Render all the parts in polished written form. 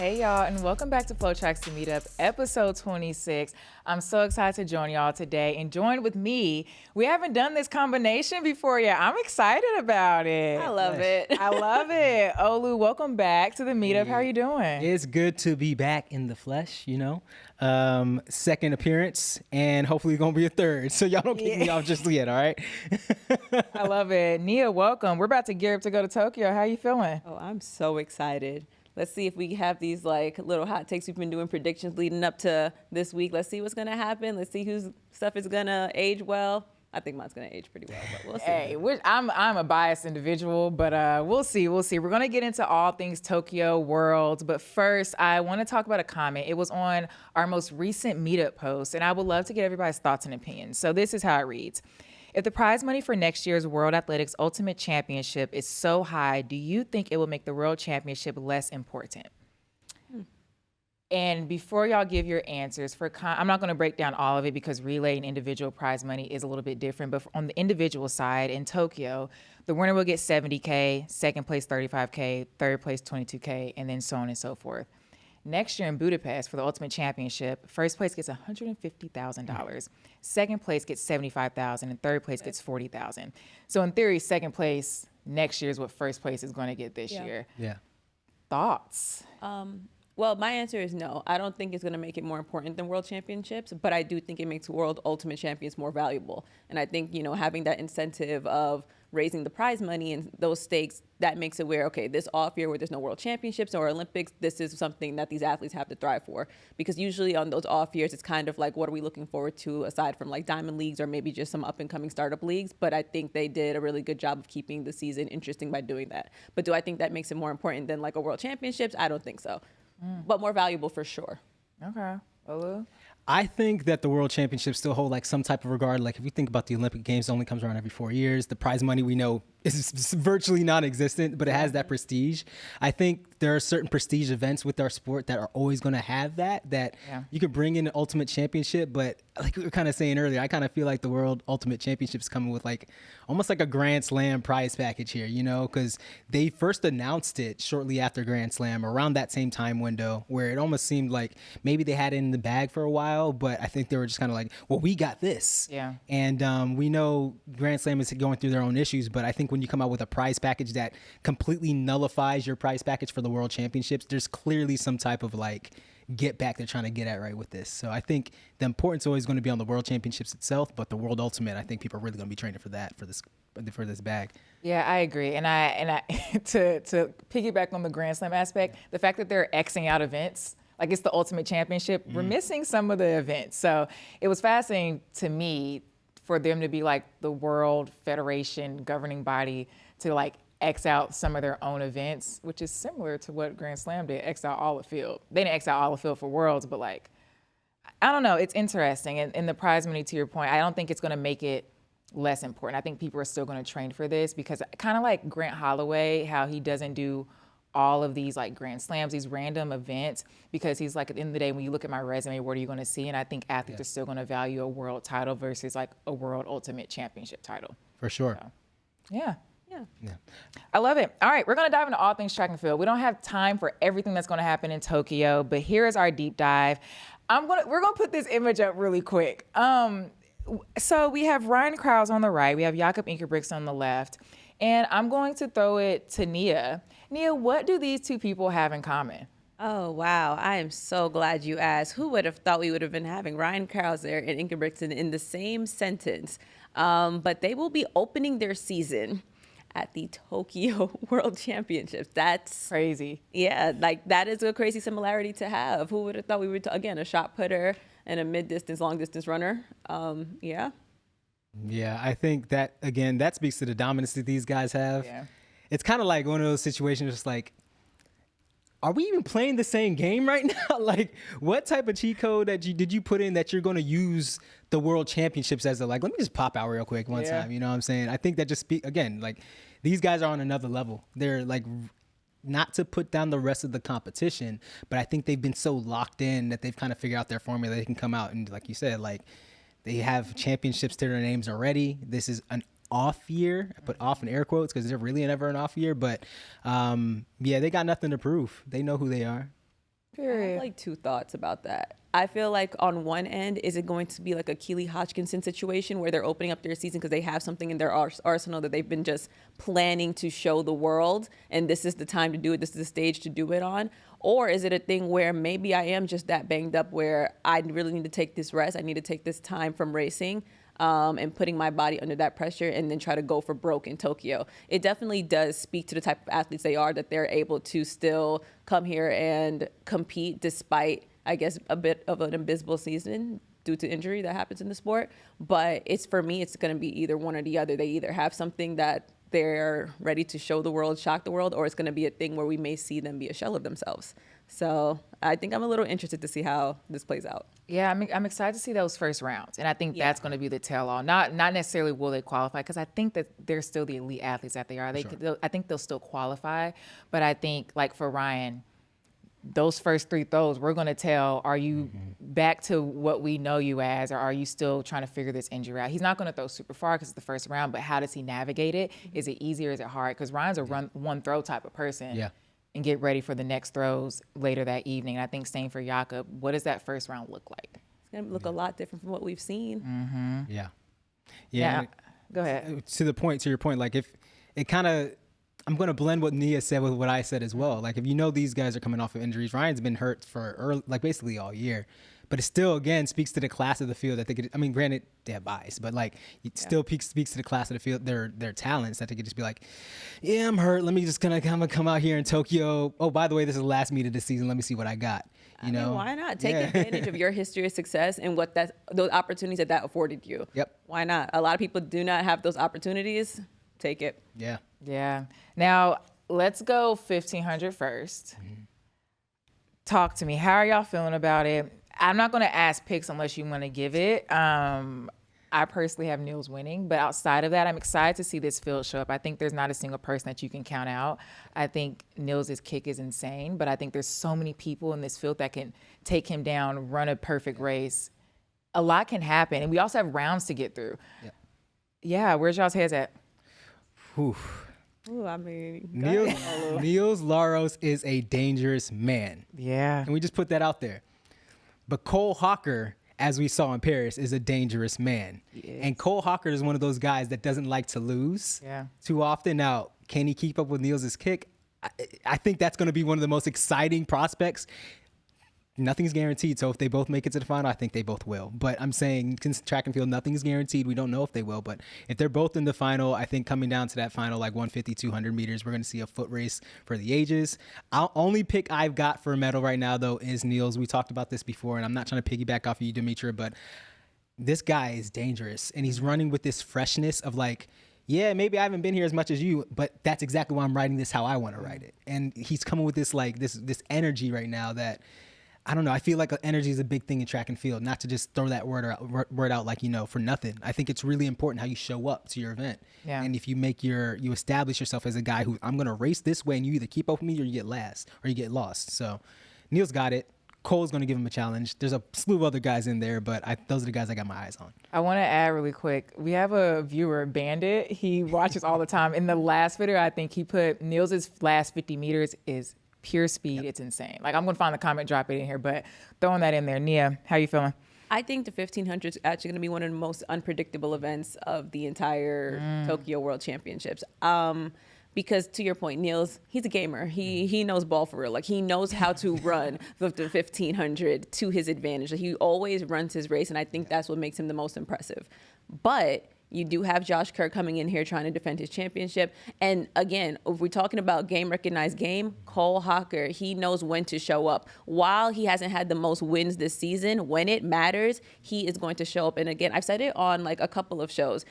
Hey y'all, and welcome back to FloTrack's to Meetup, episode 26. I'm so excited to join y'all today, and join with me. We haven't done this combination before yet. I'm excited about it. I love it. I love it. Olu, welcome back to the Meetup. How are you doing? It's good to be back in the flesh, you know. Second appearance, and hopefully gonna be a third. So y'all don't kick me off just yet, all right? I love it. Nia, welcome. We're about to gear up to go to Tokyo. How are you feeling? Oh, I'm so excited. Let's see if we have these like little hot takes. We've been doing predictions leading up to this week. Let's see what's gonna happen. Let's see whose stuff is gonna age well. I think mine's gonna age pretty well, but we'll see. Hey, I'm a biased individual, but we'll see. We'll see. We're gonna get into all things Tokyo World, but first, I want to talk about a comment. It was on our most recent Meetup post, and I would love to get everybody's thoughts and opinions. So this is how it reads. If the prize money for next year's World Athletics Ultimate Championship is so high, do you think it will make the World Championship less important? And before y'all give your answers, I'm not going to break down all of it because relay and individual prize money is a little bit different. But on the individual side, in Tokyo, the winner will get $70K, second place $35K, third place $22K, and then so on and so forth. Next year in Budapest for the Ultimate Championship, first place gets $150,000, second place gets $75,000, and third place gets $40,000. So in theory, second place next year is what first place is going to get this year. Yeah. Thoughts? Well, my answer is no. I don't think it's going to make it more important than World Championships, but I do think it makes World Ultimate Champions more valuable. And I think, you know, having that incentive of raising the prize money and those stakes, that makes it where, okay, this off year where there's no World Championships or Olympics, this is something that these athletes have to thrive for. Because usually on those off years, it's kind of like, what are we looking forward to aside from like diamond leagues or maybe just some up and coming startup leagues? But I think they did a really good job of keeping the season interesting by doing that. But do I think that makes it more important than like a World Championships? I don't think so. But more valuable for sure. Okay. Olu? I think that the World Championships still hold like some type of regard. Like if you think about the Olympic Games, it only comes around every 4 years. The prize money we know is virtually non-existent, but it has that prestige. I think there are certain prestige events with our sport that are always going to have that you could bring in the Ultimate Championship, but like we were kind of saying earlier, I kind of feel like the World Ultimate Championship is coming with like almost like a Grand Slam prize package here, you know, because they first announced it shortly after Grand Slam around that same time window where it almost seemed like maybe they had it in the bag for a while, but I think they were just kind of like, well, we got this. Yeah. And we know Grand Slam is going through their own issues, but I think when you come out with a prize package that completely nullifies your prize package for the World Championships, there's clearly some type of like get back they're trying to get at right with this. So I think the importance is always going to be on the World Championships itself, but the World Ultimate, I think people are really going to be training for that for this bag. Yeah, I agree. And I to piggyback on the Grand Slam aspect, the fact that they're Xing out events, like it's the Ultimate Championship, we're missing some of the events. So it was fascinating to me for them to be like the World Federation governing body to like X out some of their own events, which is similar to what Grand Slam did, X out all the field. They didn't X out all the field for Worlds, but like, I don't know, it's interesting. And the prize money, to your point, I don't think it's gonna make it less important. I think people are still gonna train for this because kind of like Grant Holloway, how he doesn't do all of these like Grand Slams, these random events, because he's like, at the end of the day, when you look at my resume, what are you gonna see? And I think athletes are still gonna value a world title versus like a World Ultimate Championship title. For sure. So, yeah. Yeah. I love it. All right, we're going to dive into all things track and field. We don't have time for everything that's going to happen in Tokyo, but here is our deep dive. We're going to put this image up really quick. So we have Ryan Krause on the right. We have Jakob Ingebrigtsen on the left. And I'm going to throw it to Nia. Nia, what do these two people have in common? Oh, wow. I am so glad you asked. Who would have thought we would have been having Ryan Krause and Ingebrigtsen in the same sentence? But they will be opening their season at the Tokyo World Championships. That's crazy. Yeah, like that is a crazy similarity to have. Who would have thought we would, again, a shot putter and a mid-distance, long-distance runner. Yeah, I think that, again, that speaks to the dominance that these guys have. Yeah. It's kind of like one of those situations just like, are we even playing the same game right now? Like, what type of cheat code did you put in that you're going to use the World Championships as let me just pop out real quick one time, you know what I'm saying? I think that just again, like, these guys are on another level. They're like, not to put down the rest of the competition, but I think they've been so locked in that they've kind of figured out their formula. They can come out and, like you said, like, they have championships to their names already. This is an off year, I put off in air quotes because they're really never an off year, but they got nothing to prove. They know who they are. I Period. have like two thoughts about that. I feel like on one end, is it going to be like a Keely Hodgkinson situation where they're opening up their season because they have something in their arsenal that they've been just planning to show the world, and this is the time to do it, this is the stage to do it on? Or is it a thing where maybe I am just that banged up where I really need to take this rest, I need to take this time from racing, and putting my body under that pressure and then try to go for broke in Tokyo? It definitely does speak to the type of athletes they are, that they're able to still come here and compete despite, I guess, a bit of an abysmal season due to injury that happens in the sport. But for me, it's going to be either one or the other. They either have something that they're ready to show the world, shock the world, or it's going to be a thing where we may see them be a shell of themselves. So I think I'm a little interested to see how this plays out. Yeah, I'm excited to see those first rounds, and I think that's going to be the tell-all. Not necessarily will they qualify, because I think that they're still the elite athletes that they are. I think they'll still qualify, but I think, like for Ryan, those first three throws, we're going to tell, are you back to what we know you as, or are you still trying to figure this injury out? He's not going to throw super far because it's the first round, but how does he navigate it? Is it easier? Is it hard? Because Ryan's a one throw type of person. Yeah. And get ready for the next throws later that evening. And I think same for Jakob. What does that first round look like? It's going to look a lot different from what we've seen. Yeah. Go ahead. To your point, like if it kind of, I'm going to blend what Nia said with what I said as well. Like if you know these guys are coming off of injuries, Ryan's been hurt for basically all year. But it still, again, speaks to the class of the field that they could, I mean, granted, they have bias, but like it still speaks to the class of the field, their talents, that they could just be like, yeah, I'm hurt. Let me just kind of come out here in Tokyo. Oh, by the way, this is the last meet of the season. Let me see what I got. You know, why not take advantage of your history of success and what those opportunities that afforded you? Yep. Why not? A lot of people do not have those opportunities. Take it. Yeah. Yeah. Now, let's go 1,500 first. Talk to me. How are y'all feeling about it? I'm not going to ask picks unless you want to give it. I personally have Niels winning, but outside of that, I'm excited to see this field show up. I think there's not a single person that you can count out. I think Niels' kick is insane, but I think there's so many people in this field that can take him down, run a perfect race. A lot can happen, and we also have rounds to get through. Yeah, where's y'all's heads at? Whew. Ooh, I mean, Niels Laros is a dangerous man. Yeah. And we just put that out there. But Cole Hawker, as we saw in Paris, is a dangerous man. And Cole Hawker is one of those guys that doesn't like to lose too often. Now, can he keep up with Niels' kick? I think that's going to be one of the most exciting prospects. Nothing's guaranteed. So if they both make it to the final, I think they both will. But I'm saying, track and field, nothing's guaranteed. We don't know if they will. But if they're both in the final, I think coming down to that final, like 150, 200 meters, we're going to see a foot race for the ages. Only pick I've got for a medal right now, though, is Niels. We talked about this before, and I'm not trying to piggyback off of you, Demitra, but this guy is dangerous. And he's running with this freshness of like, yeah, maybe I haven't been here as much as you, but that's exactly why I'm writing this how I want to write it. And he's coming with this like this energy right now that, I don't know. I feel like energy is a big thing in track and field, not to just throw that word out like, for nothing. I think it's really important how you show up to your event. Yeah. And if you you establish yourself as a guy who, I'm going to race this way, and you either keep up with me or you get last or you get lost. So Niels got it. Cole's going to give him a challenge. There's a slew of other guys in there, but those are the guys I got my eyes on. I want to add really quick. We have a viewer, Bandit. He watches all the time. In the last video, I think he put Niels' last 50 meters is pure speed. It's insane. Like, I'm going to find the comment, drop it in here, but throwing that in there. Nia, how you feeling? I think the 1500 is actually going to be one of the most unpredictable events of the entire Tokyo World Championships. Because to your point, Niels, he's a gamer. He knows ball for real. Like, he knows how to run the 1500 to his advantage. Like, he always runs his race, and I think that's what makes him the most impressive. But you do have Josh Kerr coming in here trying to defend his championship. And again, if we're talking about game recognized game, Cole Hawker, he knows when to show up. While he hasn't had the most wins this season, when it matters, he is going to show up. And again, I've said it on like a couple of shows.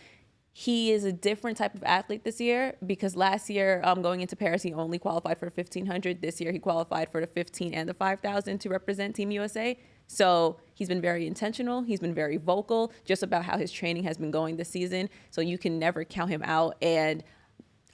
He is a different type of athlete this year, because last year, going into Paris, he only qualified for the 1500. This year, he qualified for the 15 and the 5000 to represent Team USA. So he's been very intentional. He's been very vocal just about how his training has been going this season. So you can never count him out. And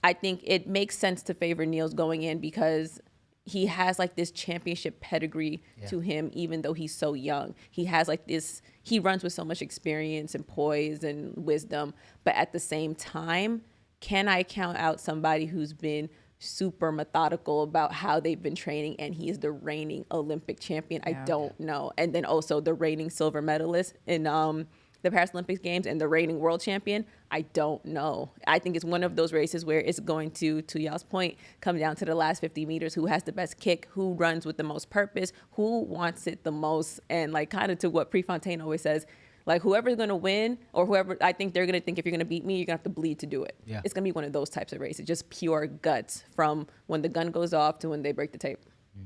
I think it makes sense to favor Niels going in, because he has like this championship pedigree to him, even though he's so young. He has like this, he runs with so much experience and poise and wisdom. But at the same time, can I count out somebody who's been super methodical about how they've been training, and he is the reigning Olympic champion. I don't know. And then also the reigning silver medalist in the Paris Olympics Games and the reigning world champion. I don't know. I think it's one of those races where it's going to y'all's point, come down to the last 50 meters, who has the best kick, who runs with the most purpose, who wants it the most. And like kind of to what Prefontaine always says, like whoever's going to win or whoever, I think they're going to think if you're going to beat me, you're going to have to bleed to do it. Yeah. It's going to be one of those types of races, just pure guts from when the gun goes off to when they break the tape.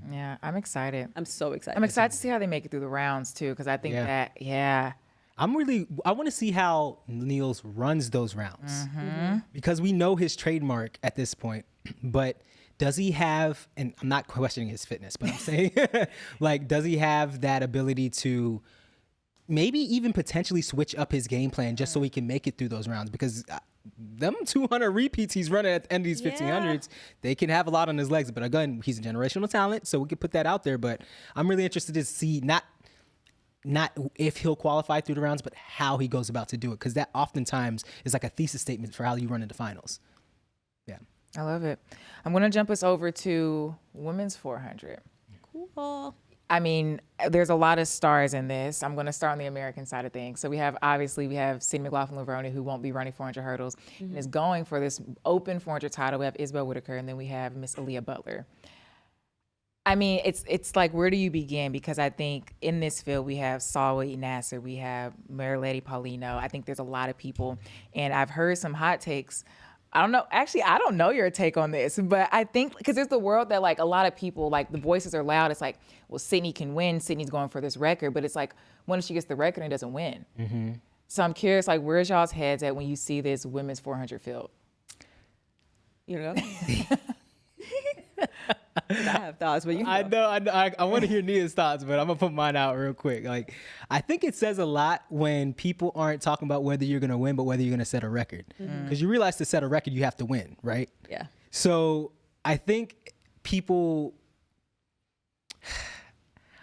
Yeah, I'm excited. I'm so excited. I'm excited to see how they make it through the rounds too, because I think I want to see how Lyles runs those rounds because we know his trademark at this point, but does he have, and I'm not questioning his fitness, but I'm saying like, does he have that ability to maybe even potentially switch up his game plan just so he can make it through those rounds? Because them 200 repeats he's running at the end of these 1500s, they can have a lot on his legs. But again, he's a generational talent, so we can put that out there. But I'm really interested to see not if he'll qualify through the rounds, but how he goes about to do it. Because that oftentimes is like a thesis statement for how you run into finals. Yeah. I love it. I'm going to jump us over to women's 400. Cool. I mean, there's a lot of stars in this. I'm going to start on the American side of things. So we have Sydney McLaughlin-Levrone, who won't be running 400 hurdles and is going for this open 400 title. We have Isabel Whitaker, and then we have Miss Aaliyah Butler. I mean, it's like, where do you begin? Because I think in this field, we have Salwa Nasser, we have Marilady Paulino. I think there's a lot of people, and I've heard some hot takes. I don't know. Actually, I don't know your take on this, but I think because there's the world that like a lot of people, like the voices are loud. It's like, well, Sydney can win. Sydney's going for this record, but it's like, what if she gets the record and doesn't win? So I'm curious, like, where's y'all's heads at when you see this women's 400 field? You know? I have thoughts, but I know. I want to hear Nia's thoughts, but I'm gonna put mine out real quick. Like, I think it says a lot when people aren't talking about whether you're gonna win, but whether you're gonna set a record. Because you realize to set a record, you have to win, right? Yeah. So I think people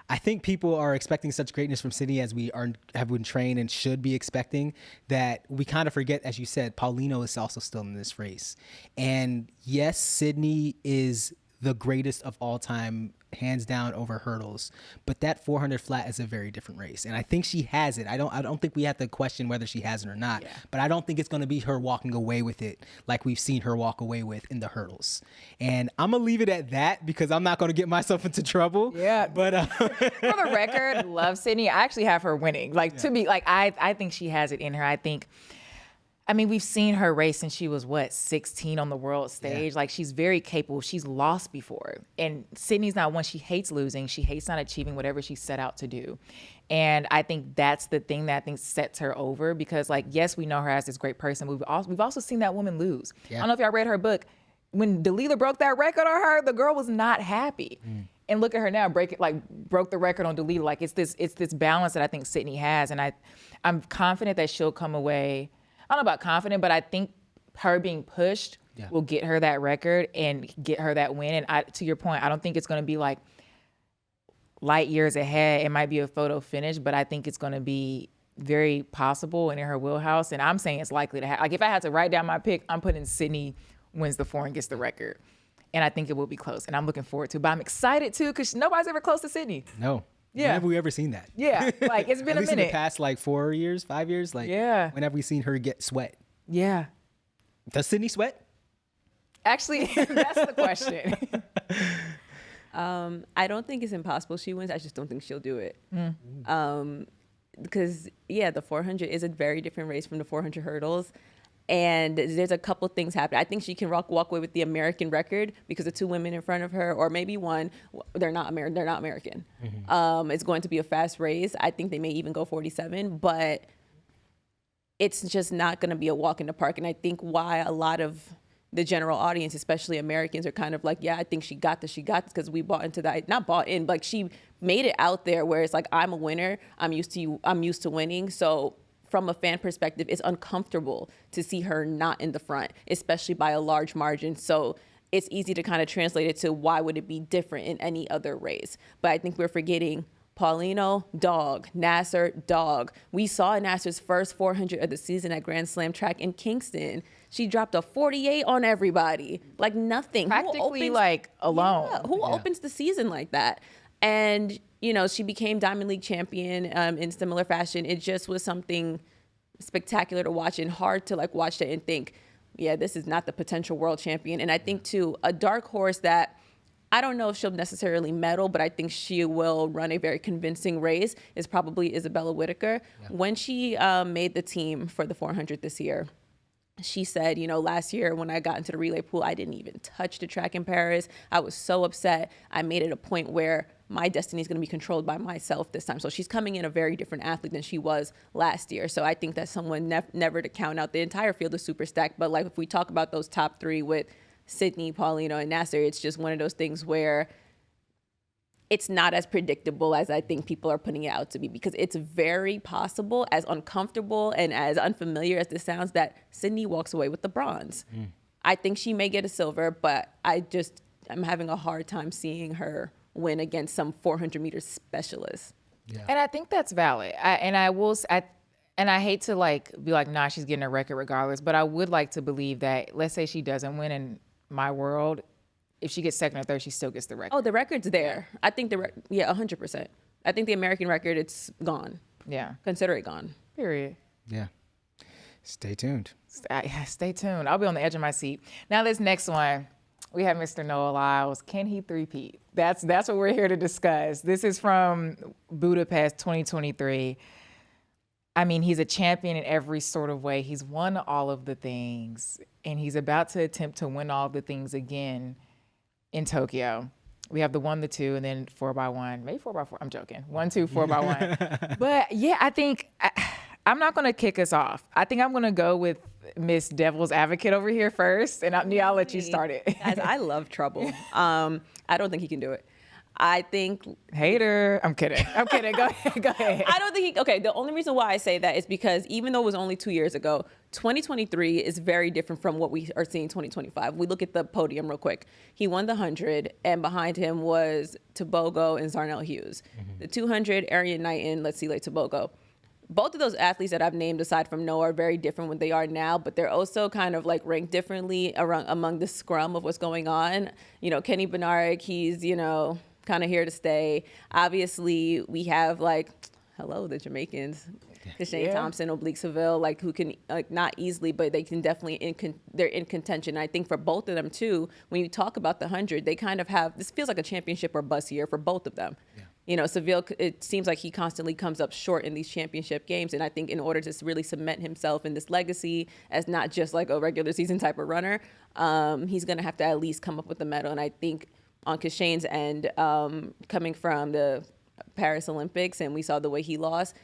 are expecting such greatness from Sydney as we have been trained and should be expecting, that we kind of forget, as you said, Paulino is also still in this race. And yes, Sydney is the greatest of all time, hands down, over hurdles. But that 400 flat is a very different race, and I think she has it. I don't think we have to question whether she has it or not. Yeah. But I don't think it's going to be her walking away with it like we've seen her walk away with in the hurdles. And I'm gonna leave it at that because I'm not going to get myself into trouble. Yeah. But for the record, love Sydney. I actually have her winning. Like to me, like I think she has it in her. I mean, we've seen her race since she was, 16 on the world stage. Yeah. Like, she's very capable. She's lost before. And Sydney's not one. She hates losing. She hates not achieving whatever she set out to do. And I think that's the thing that I think sets her over because, like, yes, we know her as this great person. We've also seen that woman lose. Yeah. I don't know if y'all read her book. When Delilah broke that record on her, the girl was not happy. And look at her now, broke the record on Delilah. Like, it's this balance that I think Sydney has. And I'm confident that she'll come away. I don't know about confident, but I think her being pushed will get her that record and get her that win. And to your point, I don't think it's going to be like light years ahead. It might be a photo finish, but I think it's going to be very possible and in her wheelhouse. And I'm saying it's likely to happen. Like, if I had to write down my pick, I'm putting Sydney wins the 4 and gets the record. And I think it will be close. And I'm looking forward to it. But I'm excited, too, because nobody's ever close to Sydney. No. Yeah. When have we ever seen that? Yeah. Like, it's been At a least minute. in the past, 4 years, 5 years? Like, when have we seen her get sweat? Yeah. Does Sydney sweat? Actually, that's the question. I don't think it's impossible she wins. I just don't think she'll do it. Because, the 400 is a very different race from the 400 hurdles. And there's a couple things happening. I think she can walk away with the American record because the 2 women in front of her, or maybe one, they're not American. It's going to be a fast race. I think they may even go 47, but it's just not going to be a walk in the park. And I think why a lot of the general audience, especially Americans, are kind of like, I think she got this, because we bought into that. Not bought in, but she made it out there where it's like, I'm a winner. I'm used to winning. So from a fan perspective, it's uncomfortable to see her not in the front, especially by a large margin. So it's easy to kind of translate it to why would it be different in any other race. But I think we're forgetting Paulino, dog. Nasser, dog. We saw Nasser's first 400 of the season at Grand Slam track in Kingston. She dropped a 48 on everybody. Like nothing. Practically like alone. Yeah, who opens the season like that? And, you know, she became Diamond League champion in similar fashion. It just was something spectacular to watch and hard to like watch it and think, yeah, this is not the potential world champion. And I think too, a dark horse that I don't know if she'll necessarily medal, but I think she will run a very convincing race is probably Isabella Whitaker. Yeah. When she made the team for the 400 this year, she said, you know, last year when I got into the relay pool, I didn't even touch the track in Paris. I was so upset. I made it a point where my destiny is going to be controlled by myself this time. So she's coming in a very different athlete than she was last year. So I think that's someone never to count out. The entire field is super stacked. But like if we talk about those top three with Sydney, Paulino, and Nasser, it's just one of those things where it's not as predictable as I think people are putting it out to be, because it's very possible, as uncomfortable and as unfamiliar as this sounds, that Sydney walks away with the bronze. I think she may get a silver, but I'm having a hard time seeing her win against some 400 meter specialist. Yeah. And I think that's valid. I hate to like be like, nah, she's getting a record regardless, but I would like to believe that, let's say she doesn't win in my world, if she gets second or third, she still gets the record. Oh, the record's there. I think 100%. I think the American record, it's gone. Yeah. Consider it gone. Period. Yeah. Stay tuned. Stay tuned. I'll be on the edge of my seat. Now this next one, we have Mr. Noah Lyles. Can he three-peat? That's what we're here to discuss. This is from Budapest 2023. I mean, he's a champion in every sort of way. He's won all of the things, and he's about to attempt to win all the things again in Tokyo. We have the 1, the 2, and then 4x1, maybe 4x4. I'm joking. 1, 2, 4x1. But yeah, I think I'm not going to kick us off. I think I'm going to go with Miss Devil's Advocate over here first, and I'll let you start it. Guys, I love trouble. I don't think he can do it. I think hater. I'm kidding. Go ahead. I don't think the only reason why I say that is because even though it was only 2 years ago, 2023 is very different from what we are seeing 2025. We look at the podium real quick. He won the 100, and behind him was Tebogo and Zarnell Hughes. The 200, Arian Knighton, let's see, like Tebogo. Both of those athletes that I've named aside from Noah are very different when they are now, but they're also kind of like ranked differently among the scrum of what's going on. You know, Kenny Bednarek, he's, you know, kind of here to stay. Obviously, we have the Jamaicans, Shane Thompson, Oblique Seville, like who can not easily, but they can definitely they're in contention. I think for both of them too, when you talk about the 100, they kind of have, this feels like a championship or bust year for both of them. Yeah. You know, Seville, it seems like he constantly comes up short in these championship games. And I think in order to really cement himself in this legacy as not just like a regular season type of runner, he's going to have to at least come up with a medal. And I think on Kashane's end, coming from the Paris Olympics, and we saw the way he lost,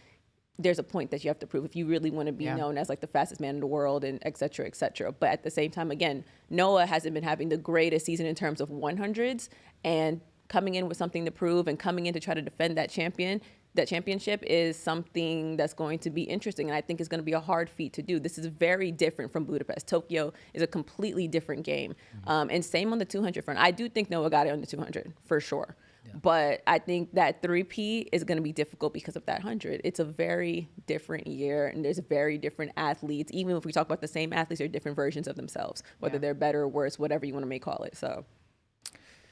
there's a point that you have to prove if you really want to be known as like the fastest man in the world and et cetera, et cetera. But at the same time, again, Noah hasn't been having the greatest season in terms of 100s, and coming in with something to prove and coming in to try to defend that championship is something that's going to be interesting, and I think is going to be a hard feat to do. This is very different from Budapest. Tokyo is a completely different game. And same on the 200 front. I do think Noah got it on the 200 for sure. Yeah. But I think that 3P is going to be difficult because of that 100. It's a very different year, and there's very different athletes. Even if we talk about the same athletes, they're different versions of themselves, whether they're better or worse, whatever you want to call it. So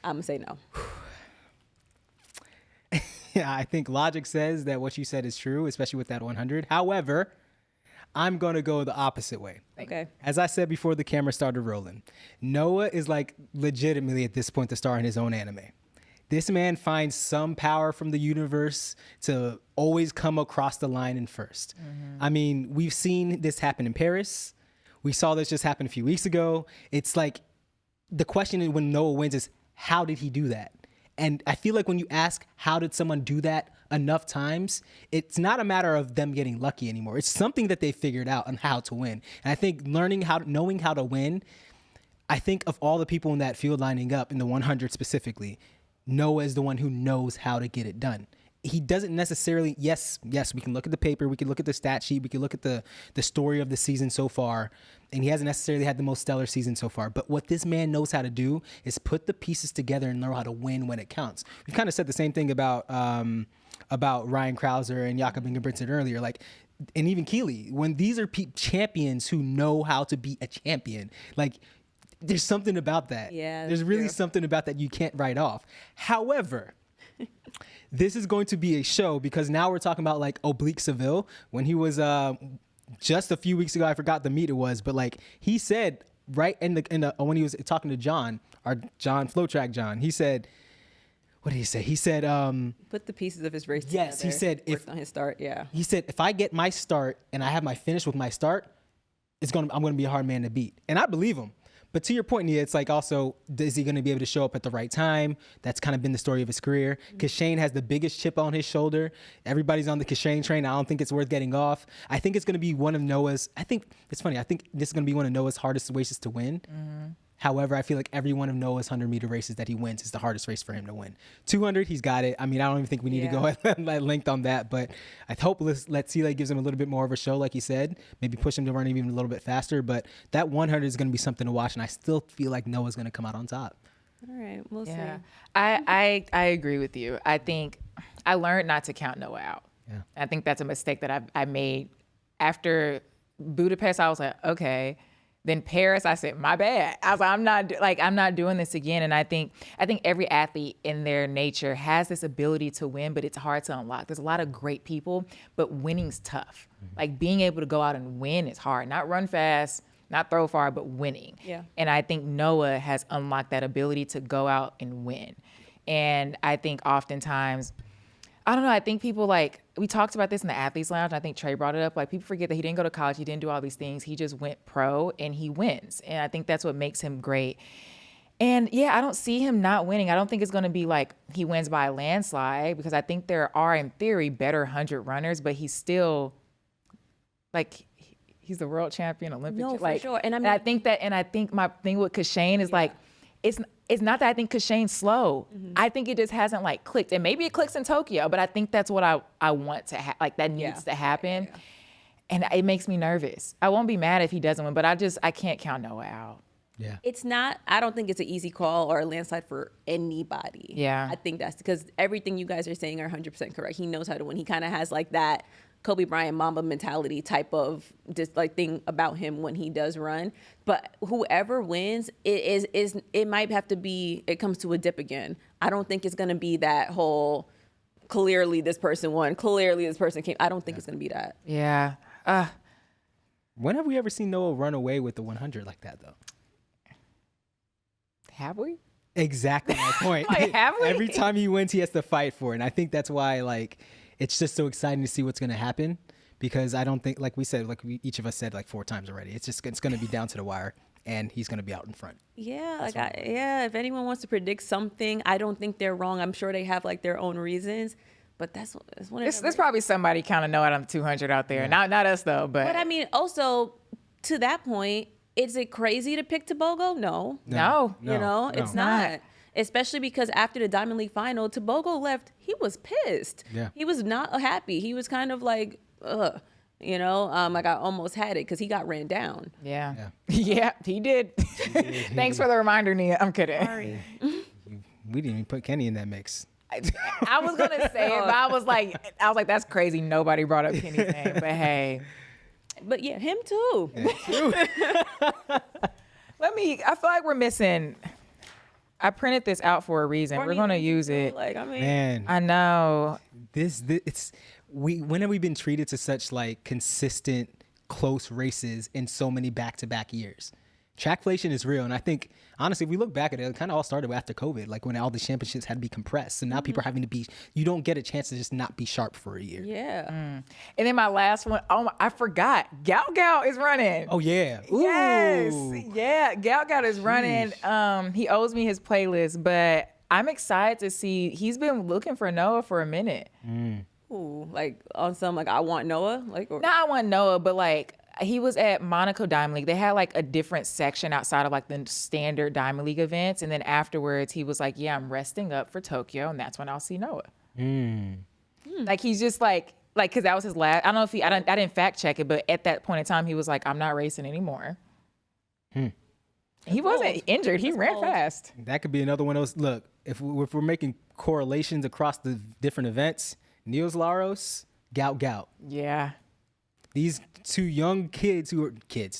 I'm going to say no. Yeah, I think logic says that what you said is true, especially with that 100. However, I'm going to go the opposite way. Okay. As I said before the camera started rolling, Noah is like legitimately at this point the star in his own anime. This man finds some power from the universe to always come across the line in first. I mean, we've seen this happen in Paris. We saw this just happen a few weeks ago. It's like the question when Noah wins is, how did he do that? And I feel like when you ask, how did someone do that enough times, it's not a matter of them getting lucky anymore. It's something that they figured out on how to win. And I think knowing how to win, I think of all the people in that field lining up in the 100 specifically, Noah is the one who knows how to get it done. he doesn't necessarily, yes, we can look at the paper, we can look at the stat sheet, we can look at the story of the season so far, and he hasn't necessarily had the most stellar season so far. But what this man knows how to do is put the pieces together and learn how to win when it counts. We've kind of said the same thing about Ryan Krauser and Jakob Ingebrigtsen earlier, like, and even Keely. When these are champions who know how to be a champion, like, there's something about that. Yeah, there's really true. something about that you can't write off. However, this is going to be a show because now we're talking about like Oblique Seville when he was just a few weeks ago. I forgot the meet it was, but like he said right in the when he was talking to John, FloTrack John, he said, what did he say? He said, put the pieces of his race yes, together. he said worked on his start. Yeah. He said if I get my start and I have my finish with my start, I'm gonna be a hard man to beat, and I believe him. But to your point, Nia, it's like also, is he going to be able to show up at the right time? That's kind of been the story of his career. Kashane has the biggest chip on his shoulder. Everybody's on the Kashane train. I don't think it's worth getting off. I think it's going to be one of Noah's, I think it's funny. I think this is going to be one of Noah's hardest races to win. However, I feel like every one of Noah's 100-meter races that he wins is the hardest race for him to win. 200, he's got it. I mean, I don't even think we need to go at length on that, but I hope Let's See gives him a little bit more of a show, like he said. Maybe push him to run even a little bit faster, but that 100 is going to be something to watch, and I still feel like Noah's going to come out on top. All right, we'll see. I agree with you. I think I learned not to count Noah out. Yeah. I think that's a mistake that I made. After Budapest, I was like, okay. Then Paris, I said, my bad. I was like, I'm not doing this again. And I think every athlete in their nature has this ability to win, but it's hard to unlock. There's a lot of great people, but winning's tough. Like being able to go out and win is hard. Not run fast, not throw far, but winning. Yeah. And I think Noah has unlocked that ability to go out and win. And I think oftentimes, I don't know, I think people we talked about this in the Athletes Lounge, and I think Trey brought it up, like people forget that he didn't go to college, he didn't do all these things, he just went pro and he wins. And I think that's what makes him great. And yeah, I don't see him not winning. I don't think it's going to be like he wins by a landslide, because I think there are, in theory, better 100 runners, but he's still, like, he's the world champion, Olympic. No, for sure. And I think my thing with Kashane is like, it's not that I think Kashane's slow. I think it just hasn't like clicked, and maybe it clicks in Tokyo, but I think that's what I want to like that needs to happen. And it makes me nervous. I won't be mad if he doesn't win, but I can't count Noah out. Yeah. It's not, I don't think it's an easy call or a landslide for anybody. Yeah. I think that's because everything you guys are saying are 100% correct. He knows how to win. He kind of has like that Kobe Bryant Mamba mentality type of just like thing about him when he does run. But whoever wins, it might have to be, it comes to a dip again. I don't think it's going to be that whole clearly this person won, clearly this person came. I don't think it's going to be that. Yeah. When have we ever seen Noah run away with the 100 like that, though? Have we? Exactly my point. Like, have we? Every time he wins, he has to fight for it. And I think that's why, like, it's just so exciting to see what's going to happen, because I don't think, like we said, each of us said like 4 times already, it's going to be down to the wire, and he's going to be out in front. Yeah, if anyone wants to predict something, I don't think they're wrong. I'm sure they have like their own reasons, but that's one of There's probably somebody kind of know it on the 200 out there. Yeah. Not us though, but I mean, also to that point, is it crazy to pick Tebogo? No. It's not. Especially because after the Diamond League final, Tebogo left, he was pissed. Yeah. He was not happy. He was kind of like, ugh. Like I almost had it because he got ran down. Yeah, he did. Thanks for the reminder, Nia. I'm kidding. Sorry. We didn't even put Kenny in that mix. I was gonna say it, but I was like, that's crazy. Nobody brought up Kenny's name, but hey. But yeah, him too. I feel like we're missing. I printed this out for a reason. We're gonna use it. Man, I know. When have we been treated to such like consistent, close races in so many back-to-back years? Trackflation is real, and I think honestly, if we look back at it, it kind of all started after COVID, like when all the championships had to be compressed, so now people are having to be. You don't get a chance to just not be sharp for a year. Yeah. And then my last one, I forgot. Gal is running. Oh yeah. Ooh. Yes. Yeah. Gal is running. He owes me his playlist, but I'm excited to see. He's been looking for Noah for a minute. Ooh, like on some I want Noah, I want Noah, but like he was at Monaco Diamond League. They had like a different section outside of like the standard Diamond League events, and then afterwards he was like, "Yeah, I'm resting up for Tokyo, and that's when I'll see Noah." Like he's just like because that was his last. I don't know if I didn't fact check it, but at that point in time, he was like, I'm not racing anymore. He wasn't injured. He ran fast. That could be another one of those. Look, if we're making correlations across the different events, Niels Laros, Gout. Yeah. These two young kids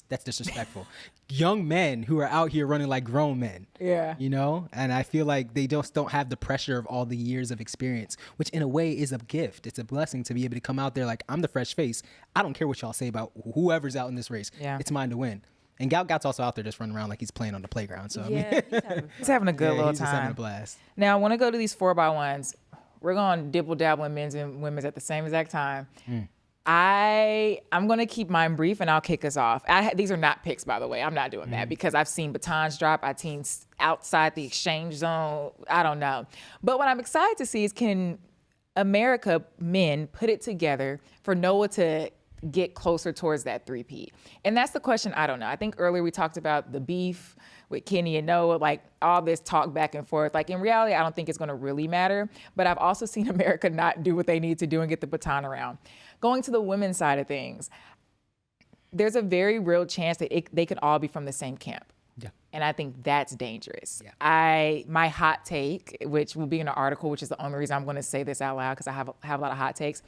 that's disrespectful. Young men who are out here running like grown men. Yeah. You know? And I feel like they just don't have the pressure of all the years of experience, which in a way is a gift. It's a blessing to be able to come out there like, I'm the fresh face. I don't care what y'all say about whoever's out in this race. Yeah. It's mine to win. And Gout's also out there just running around like he's playing on the playground. So Yeah, I mean, He's having a good little he's time. just having a blast. Now, I want to go to these 4x1s. We're going to dibble dabble in men's and women's at the same exact time. I'm going to keep mine brief and I'll kick us off. These are not picks, by the way. I'm not doing that because I've seen batons drop. I've seen outside the exchange zone. I don't know. But what I'm excited to see is can America men put it together for Noah to get closer towards that three-peat? And that's the question I don't know. I think earlier we talked about the beef with Kenny and Noah, like all this talk back and forth. Like in reality, I don't think it's going to really matter. But I've also seen America not do what they need to do and get the baton around. Going to the women's side of things, there's a very real chance that they could all be from the same camp. Yeah. And I think that's dangerous. Yeah. My hot take, which will be in an article, which is the only reason I'm going to say this out loud because I have a lot of hot takes,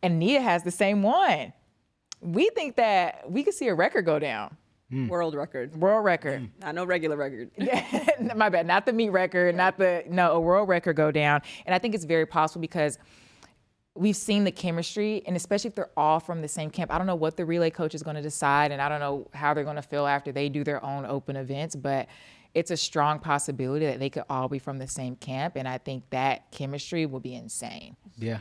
and Nia has the same one. We think that we could see a record go down. World record. World record. Not no regular record. My bad. Not the meat record, a world record go down. And I think it's very possible because we've seen the chemistry, and especially if they're all from the same camp. I don't know what the relay coach is going to decide, and I don't know how they're going to feel after they do their own open events, but it's a strong possibility that they could all be from the same camp, and I think that chemistry will be insane. Yeah.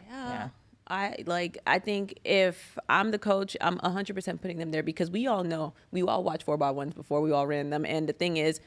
I think if I'm the coach, I'm 100% putting them there because we all know, we all watched 4x1s before, we all ran them. And the thing is,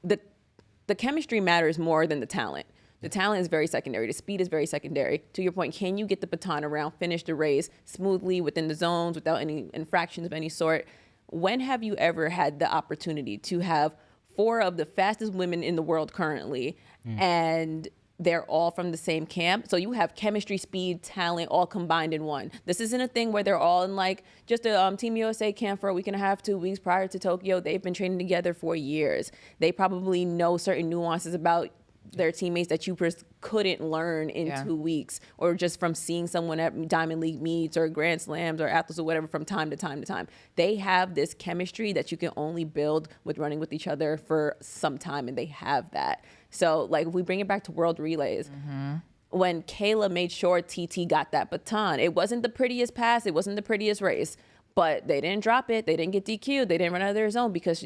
the chemistry matters more than the talent. The talent is very secondary. The speed is very secondary. To your point, can you get the baton around, finish the race smoothly within the zones without any infractions of any sort? When have you ever had the opportunity to have 4 of the fastest women in the world currently and they're all from the same camp? So you have chemistry, speed, talent, all combined in one. This isn't a thing where they're all in like just a Team USA camp for a week and a half, 2 weeks prior to Tokyo. They've been training together for years. They probably know certain nuances about their teammates that you couldn't learn in 2 weeks, or just from seeing someone at Diamond League meets or Grand Slams or Atlas or whatever from time to time to time. They have this chemistry that you can only build with running with each other for some time, and they have that. So, like, if we bring it back to World Relays, when Kayla made sure TT got that baton, it wasn't the prettiest pass, it wasn't the prettiest race, but they didn't drop it, they didn't get DQ'd, they didn't run out of their zone because,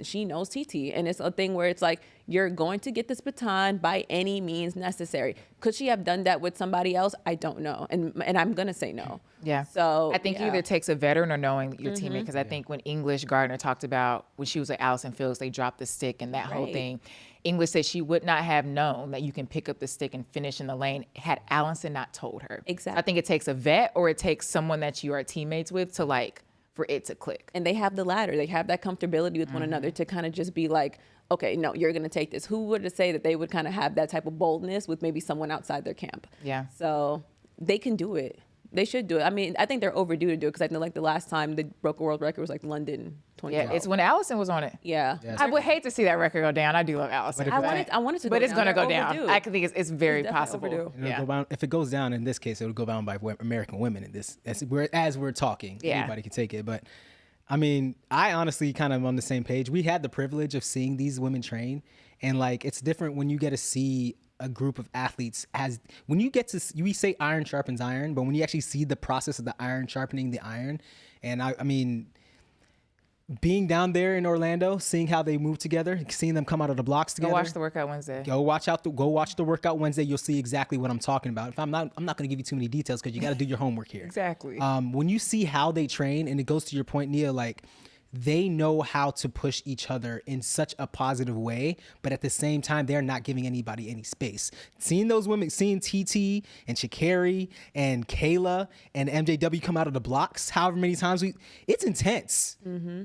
she knows TT. And it's a thing where it's like, you're going to get this baton by any means necessary. Could she have done that with somebody else? I don't know. And I'm going to say no. Yeah. So I think either takes a veteran or knowing your teammate, because I think when English Gardner talked about when she was at Allison Fields, they dropped the stick and that whole thing. English said she would not have known that you can pick up the stick and finish in the lane had Allison not told her. Exactly. I think it takes a vet or it takes someone that you are teammates with to for it to click. And they have the ladder. They have that comfortability with one another to kind of just be like, okay, no, you're going to take this. Who would say that they would kind of have that type of boldness with maybe someone outside their camp? Yeah. So they can do it. They should do it. I mean, I think they're overdue to do it because I know the last time they broke a world record was London 2012. Yeah, it's when Allison was on it. Yeah. I would hate to see that record go down. I do love Allison. I wanted to go but it's down. going to go They're down. overdue. I think it's very It's possible. definitely Yeah. If it goes down in this case, it'll go down by American women in this. As we're talking, anybody can take it. But I mean, I honestly kind of on the same page. We had the privilege of seeing these women train, and it's different when you get to see a group of athletes when you get to, we say iron sharpens iron, but when you actually see the process of the iron sharpening the iron, and I mean, being down there in Orlando, seeing how they move together, seeing them come out of the blocks together. Go watch the Workout Wednesday. Go watch the Workout Wednesday. You'll see exactly what I'm talking about. I'm not going to give you too many details because you got to do your homework here. Exactly. When you see how they train, and it goes to your point, Nia, they know how to push each other in such a positive way, but at the same time, they're not giving anybody any space. Seeing those women, seeing TT and Sha'Carri and Kayla and MJW come out of the blocks, however many times it's intense.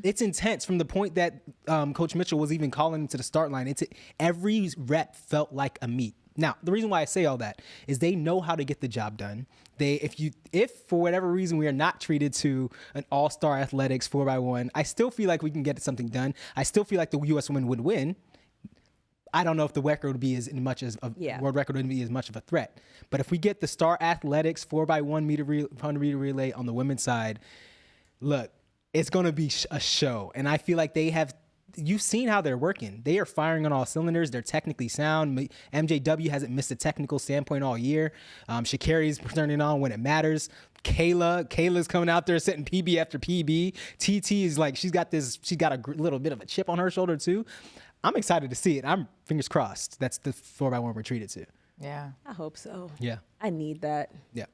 It's intense from the point that Coach Mitchell was even calling them to the start line. Every rep felt like a meet. Now, the reason why I say all that is they know how to get the job done. If for whatever reason we are not treated to an all-star athletics 4x1, I still feel like we can get something done. I still feel like the U.S. women would win. I don't know if the record would be world record would be as much of a threat. But if we get the star athletics 4x1 100 meter relay on the women's side, look, it's going to be a show. And I feel like you've seen how they're working. They are firing on all cylinders. They're technically sound. MJW hasn't missed a technical standpoint all year. Sha'Carri's turning on when it matters. Kayla's coming out there setting PB after PB. TT is like, she's got a little bit of a chip on her shoulder too. I'm excited to see it. I'm fingers crossed. That's the 4x1 we're treated to. Yeah. I hope so. Yeah. I need that. Yeah.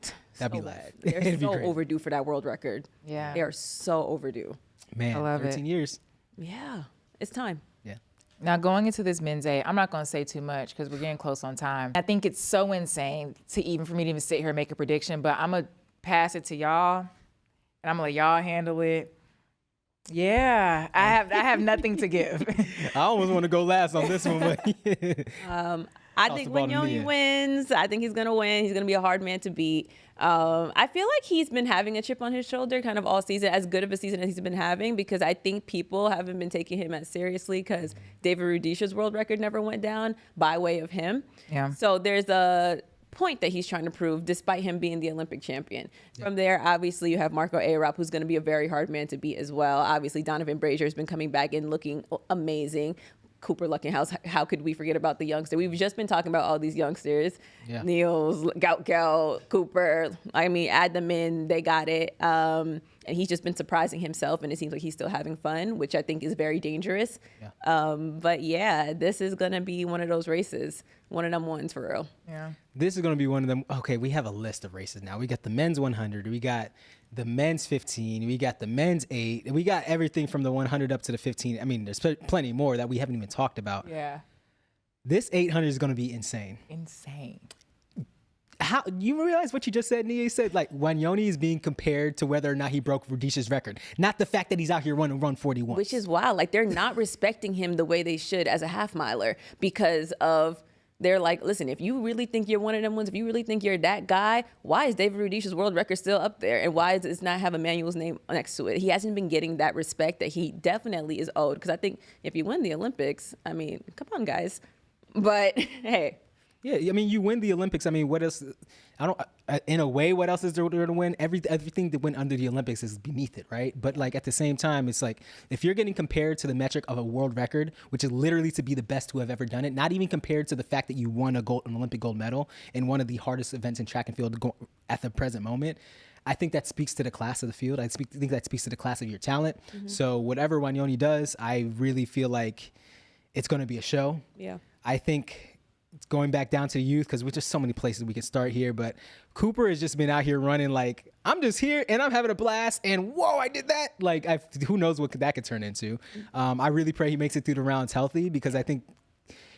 So That'd be bad. live. They're so overdue for that world record. Yeah. They are so overdue. Man, I love 13 years. Yeah. It's time. Yeah. Now, going into this men's A, I'm not going to say too much because we're getting close on time. I think it's so insane for me to even sit here and make a prediction, but I'm going to pass it to y'all, and I'm going to let y'all handle it. Yeah, I have nothing to give. I almost want to go last on this one, but I think when Yoni wins, I think he's going to win. He's going to be a hard man to beat. I feel like he's been having a chip on his shoulder kind of all season, as good of a season as he's been having, because I think people haven't been taking him as seriously because David Rudisha's world record never went down by way of him. Yeah. So there's a point that he's trying to prove despite him being the Olympic champion. Yeah. From there, obviously, you have Marco Arop, who's going to be a very hard man to beat as well. Obviously, Donovan Brazier has been coming back and looking amazing. Cooper Luckenhouse, how could we forget about the youngster? We've just been talking about all these youngsters. Yeah. Niels, Gautkel, Cooper. I mean, add them in, they got it. And he's just been surprising himself, and it seems like he's still having fun, which I think is very dangerous. Yeah. But yeah, this is going to be one of those races, one of them ones for real. Yeah. This is going to be one of them. Okay, we have a list of races now. We got the men's 100. We got the men's 15. We got the men's 8. We got everything from the 100 up to the 15. I mean, there's plenty more that we haven't even talked about. Yeah. This 800 is going to be insane. Insane. How you realize what you just said, Nia? You said like Wanyoni is being compared to whether or not he broke Rudisha's record, not the fact that he's out here running run 41. Which is wild. Like they're not respecting him the way they should as a half miler because of they're like, listen, if you really think you're one of them ones, if you really think you're that guy, why is David Rudisha's world record still up there? And why does it not have Emmanuel's name next to it? He hasn't been getting that respect that he definitely is owed. Because I think if you win the Olympics, I mean, come on, guys. But hey. Yeah, I mean, you win the Olympics. I mean, what else? In a way, what else is there to win? Everything that went under the Olympics is beneath it, right? But like at the same time, it's like if you're getting compared to the metric of a world record, which is literally to be the best who have ever done it, not even compared to the fact that you won an Olympic gold medal in one of the hardest events in track and field at the present moment. I think that speaks to the class of the field. I think that speaks to the class of your talent. Mm-hmm. So whatever Wanyoni does, I really feel like it's going to be a show. Yeah. I think it's going back down to the youth because we're just so many places we can start here. But Cooper has just been out here running like, I'm just here and I'm having a blast. And whoa, I did that. Like, who knows what that could turn into. I really pray he makes it through the rounds healthy because I think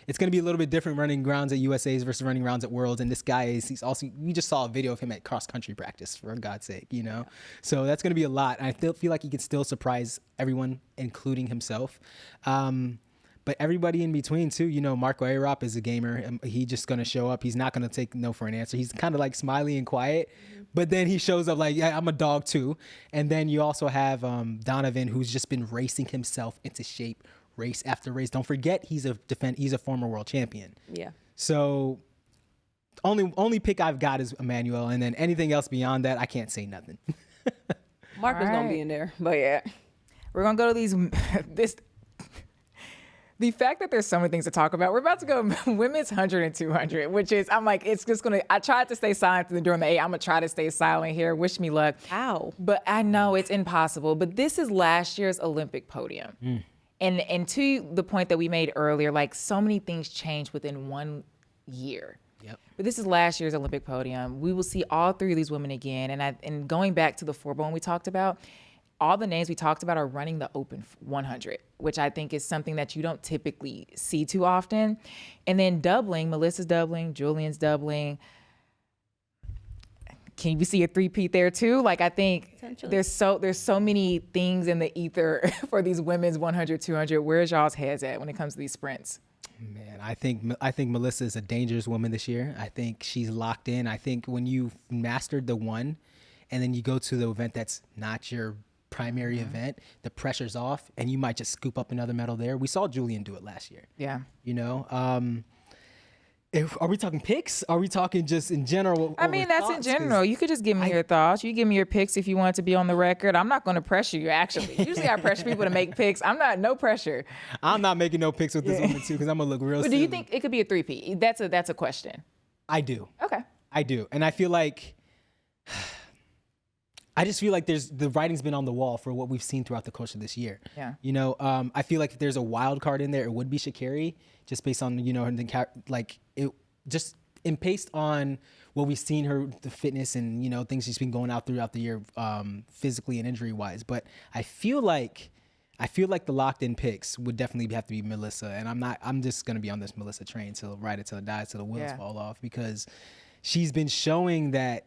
it's going to be a little bit different running rounds at USA's versus running rounds at Worlds. And this guy he's also, we just saw a video of him at cross country practice, for God's sake, you know? Yeah. So that's going to be a lot. And I feel like he can still surprise everyone, including himself. But everybody in between too, you know, Marco Arop is a gamer. He's just going to show up. He's not going to take no for an answer. He's kind of like smiley and quiet, but then he shows up like, yeah, I'm a dog too. And then you also have Donovan, who's just been racing himself into shape race after race. Don't forget, he's a former world champion. Yeah. So only pick I've got is Emmanuel. And then anything else beyond that, I can't say nothing. Marco's going to be in there, but yeah. We're going to go to the fact that there's so many things to talk about, we're about to go women's 100 and 200, which is, I'm like, it's just going to, I tried to stay silent during the 8. I'm going to try to stay silent here. Wish me luck. How? But I know it's impossible. But this is last year's Olympic podium. And to the point that we made earlier, like so many things changed within 1 year. Yep. But this is last year's Olympic podium. We will see all 3 of these women again. And going back to the 4-bone we talked about, all the names we talked about are running the open 100, which I think is something that you don't typically see too often. And then doubling, Melissa's doubling, Julian's doubling. Can you see a three-peat there too? Like I think there's so many things in the ether for these women's 100, 200. Where's y'all's heads at when it comes to these sprints? Man, I think Melissa is a dangerous woman this year. I think she's locked in. I think when you've mastered the one, and then you go to the event that's not your primary event, the pressure's off, and you might just scoop up another medal there. We saw Julian do it last year. Yeah. You know, are we talking picks? Are we talking just in general? I mean, that's in general. You could just give me your thoughts. You give me your picks if you want to be on the record. I'm not going to pressure you, actually. Usually I pressure people to make picks. No pressure. I'm not making no picks with this woman, too, because I'm going to look real silly. Do you think it could be a 3P? That's a question. I do. Okay. I do. And I feel like... I just feel like the writing's been on the wall for what we've seen throughout the course of this year. Yeah. You know, I feel like if there's a wild card in there, it would be Sha'Carri, just based on, you know, based on what we've seen her, the fitness and, you know, things she's been going out throughout the year, physically and injury wise. But I feel like the locked in picks would definitely have to be Melissa. And I'm just going to be on this Melissa train ride it till it dies, till the wheels fall off, because she's been showing that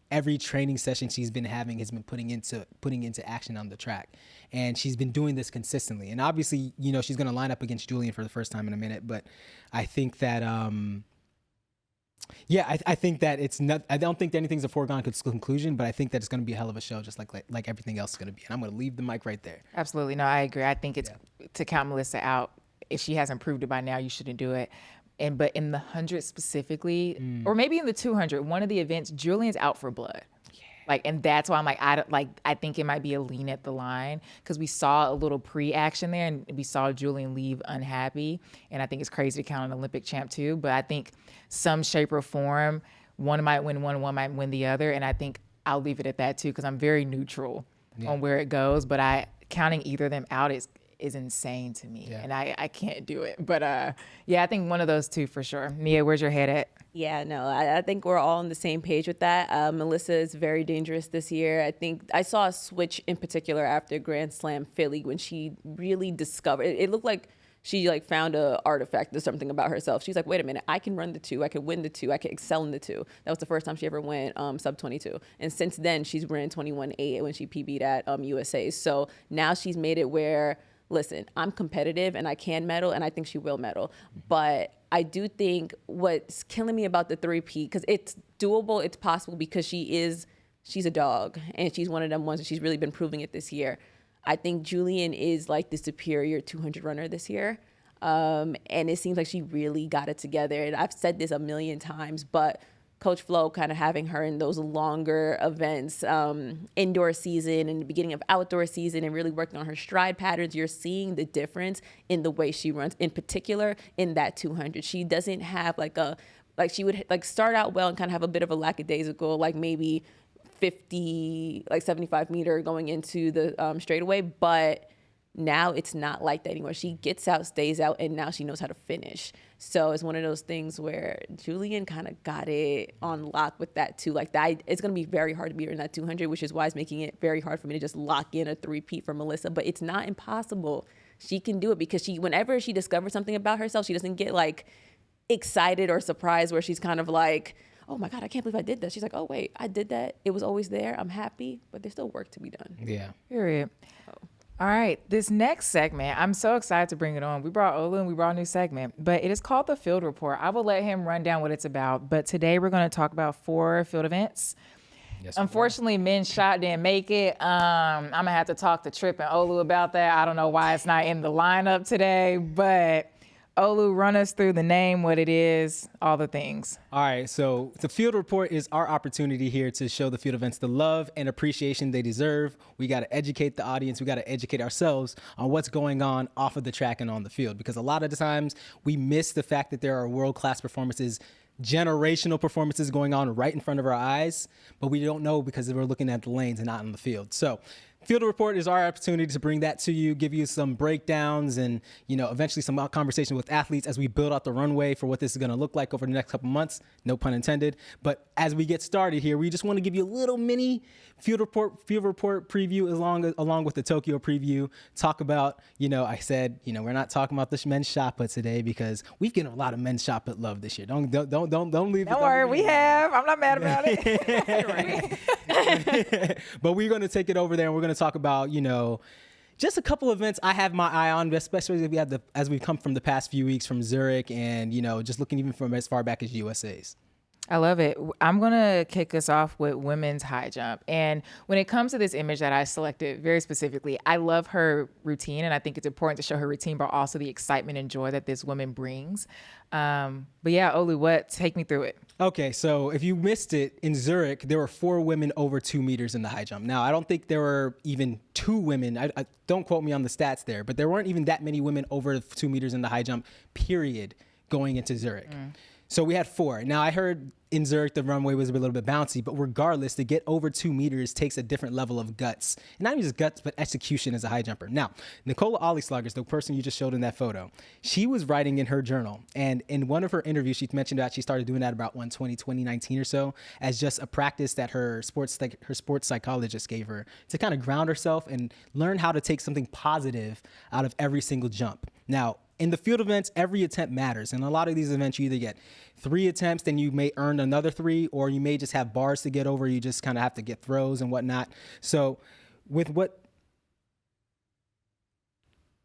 every training session she's been having has been putting into action on the track. And she's been doing this consistently. And obviously, you know, she's going to line up against Julian for the first time in a minute. But I think that, I think that it's not, I don't think that anything's a foregone conclusion, but I think that it's going to be a hell of a show, just like everything else is going to be. And I'm going to leave the mic right there. Absolutely. No, I agree. I think it's to count Melissa out. If she hasn't proved it by now, you shouldn't do it. But in the 100 specifically, or maybe in the 200, one of the events, Julian's out for blood. Yeah. And that's why I'm I think it might be a lean at the line, because we saw a little pre-action there, and we saw Julian leave unhappy. And I think it's crazy to count an Olympic champ too. But I think some shape or form, one might win one might win the other. And I think I'll leave it at that too, because I'm very neutral on where it goes. But counting either of them out is insane to me, and I can't do it. But I think one of those two for sure. Mia, where's your head at? Yeah, no, I think we're all on the same page with that. Melissa is very dangerous this year. I think I saw a switch in particular after Grand Slam Philly when she really discovered, it looked like she found a artifact or something about herself. She's like, wait a minute, I can run the two, I can win the two, I can excel in the two. That was the first time she ever went sub 22. And since then, she's ran 21.8 when she PB'd at USA. So now she's made it where, listen, I'm competitive and I can medal, and I think she will medal. But I do think what's killing me about the 3P, because it's doable, it's possible, because she's a dog, and she's one of them ones that she's really been proving it this year. I think Julian is like the superior 200 runner this year. And it seems like she really got it together. And I've said this a million times, but Coach Flo kind of having her in those longer events, indoor season and the beginning of outdoor season, and really working on her stride patterns, you're seeing the difference in the way she runs, in particular in that 200. She doesn't have she would start out well and kind of have a bit of a lackadaisical, maybe 50, 75 meter going into the straightaway, but now it's not like that anymore. She gets out, stays out, and now she knows how to finish. So it's one of those things where Julian kind of got it on lock with that too. It's going to be very hard to beat her in that 200, which is why it's making it very hard for me to just lock in a 3P for Melissa. But it's not impossible. She can do it, because whenever she discovers something about herself, she doesn't get excited or surprised where she's kind of oh my God, I can't believe I did that. She's like, oh wait, I did that. It was always there. I'm happy, but there's still work to be done. Yeah. Period. All right, this next segment, I'm so excited to bring it on. We brought Olu and we brought a new segment, but it is called the Field Report. I will let him run down what it's about, but today we're going to talk about 4 field events. Yes, unfortunately, men's shot didn't make it. I'm going to have to talk to Tripp and Olu about that. I don't know why it's not in the lineup today, but Olu, run us through the name, what it is, all the things. All right, so the Field Report is our opportunity here to show the field events the love and appreciation they deserve. We got to educate the audience. We got to educate ourselves on what's going on off of the track and on the field, because a lot of the times we miss the fact that there are world-class performances, generational performances going on right in front of our eyes, but we don't know because we're looking at the lanes and not on the field. So Field Report is our opportunity to bring that to you, give you some breakdowns and, eventually some conversation with athletes as we build out the runway for what this is going to look like over the next couple months. No pun intended. But as we get started here, we just want to give you a little mini Field Report preview along with the Tokyo preview. Talk about, I said, we're not talking about the men's shot put today because we've getting a lot of men's shot put love this year. Don't leave. Don't worry, we have. I'm not mad about it. But we're going to take it over there and we're going to talk about, just a couple events I have my eye on, especially as we come from the past few weeks from Zurich and, just looking even from as far back as USA's. I love it. I'm going to kick us off with women's high jump. And when it comes to this image that I selected very specifically, I love her routine. And I think it's important to show her routine, but also the excitement and joy that this woman brings. But yeah, Olu, take me through it. Okay, so if you missed it, in Zurich, there were 4 women over 2 meters in the high jump. Now, I don't think there were even 2 women. I don't quote me on the stats there, but there weren't even that many women over 2 meters in the high jump, period, going into Zurich. So we had 4. Now, I heard in Zurich, the runway was a little bit bouncy, but regardless, to get over 2 meters takes a different level of guts. And not even just guts, but execution as a high jumper. Now, Nicola Olamigoke, the person you just showed in that photo, she was writing in her journal. And in one of her interviews, she mentioned that she started doing that about 2019 or so, as just a practice that her sports psychologist gave her to kind of ground herself and learn how to take something positive out of every single jump. Now, in the field events, every attempt matters. And a lot of these events, you either get 3 attempts, then you may earn another 3, or you may just have bars to get over. You just kind of have to get throws and whatnot. So with what...